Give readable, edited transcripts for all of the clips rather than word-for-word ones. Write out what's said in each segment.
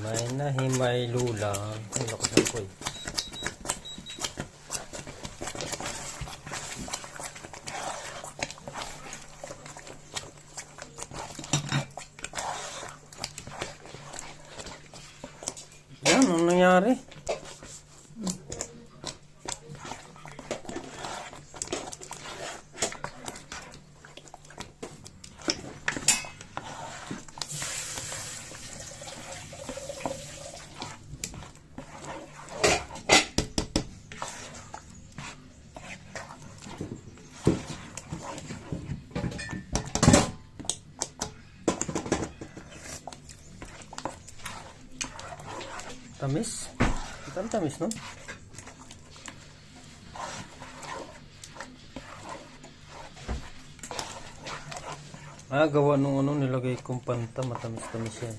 Himay na himay lulang. Ay, lakas ng koy. Yan, anong nangyari? Tamis? Ang tamis, no? Gawa nung ano, nilagay kong panta, matamis-tamis yan.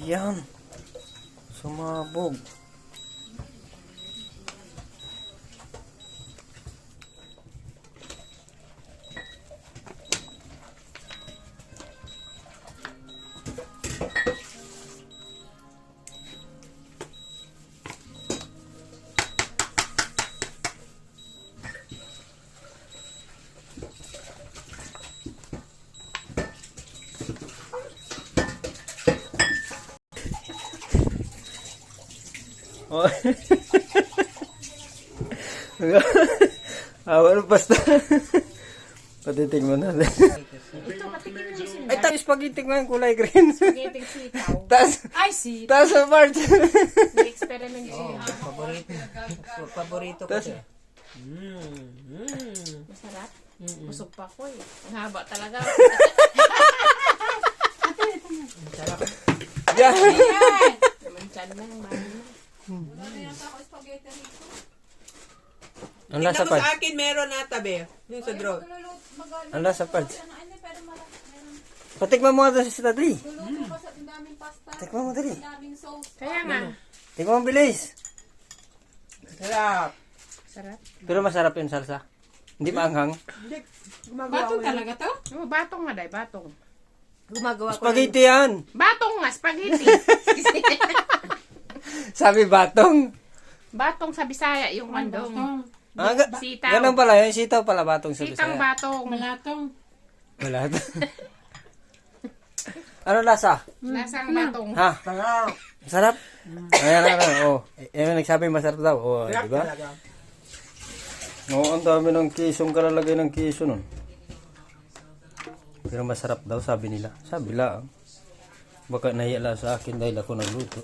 Yan. Sumabog. Oh. Awal basta. Patitig mo na. Ito, patikin mo yung Ay, tapos spaghetti mo yung kulay green. spaghetti sitaw. Ay, sitaw. Tapos sa part. May-experiment siya. Paborito ko siya. Masarap. Busog pa ko eh. Ang haba talaga. Sarap. Yan. Naman chan lang. Mami. Ang lasa Tingnan mo part. sa akin, meron na tabi. Yung sa draw. Ang lasa part. Patikman mo nga sa dali. Tikman mo dali. Kaya nga. Tikman mo bilis. Sarap. Sarap. Pero masarap yung salsa. Hindi maanghang. Hindi, gumagawa Batong ko yan. talaga to? Oh, batong nga day, batong. Gumagawa ko Spaghetti yan. Batong nga, spaghetti. Sabi batong. Batong sa Bisaya, yung andong. Batong. Sitaw. Ganun pala. Yung sitaw pala batong sa Sitang Bisaya. batong. Malatong. Wala. Ano lasa? Lasang batong. Ha? Sarap. Masarap? Ayan. Oh. Yung nagsabi masarap daw. Oh, Sarap di ba? talaga. Oo, ang dami ng kisong kalalagay ng kiso nun. Pero masarap daw, sabi nila. Sabi lang. Baka nahiya lang sa akin dahil ako nagluto.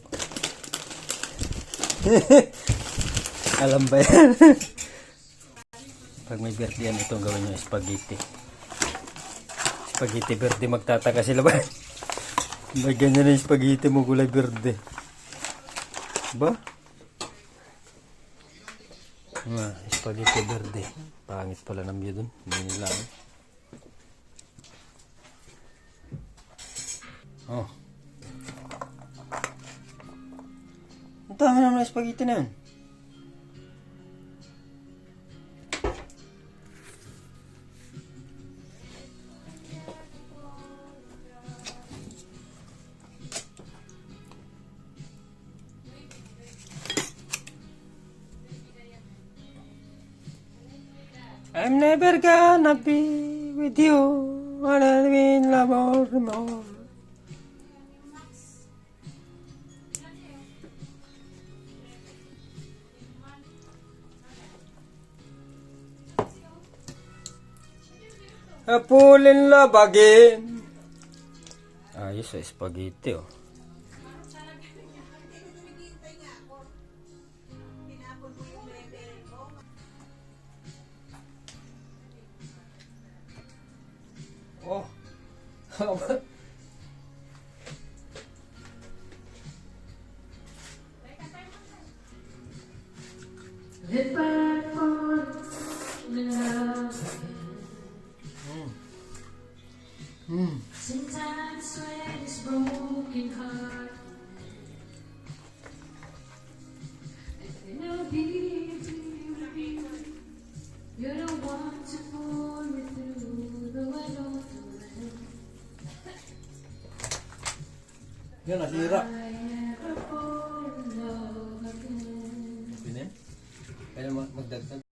Alam ba yan? Pag may birthday yan, itong gawin nyo, spaghetti. Spaghetti birthday, magtataka sila ba? May ganyan na yung spaghetti mo, gulay birthday. Ba? Spaghetti birthday. Pangit pala ng view dun. Hindi nila. Oh. Ang dami naman ng spaghetti na yun. I'm never gonna be with you when I will love more. Apulin labagin. Ayos sa spaghetti oh. Oh. If I fall in love, sometimes when it's broken heart, and I'll be you're the one to pull me through, though I don't do it. Yan, nasira. I never fall in love again. Pinin? Kaya magdagdag.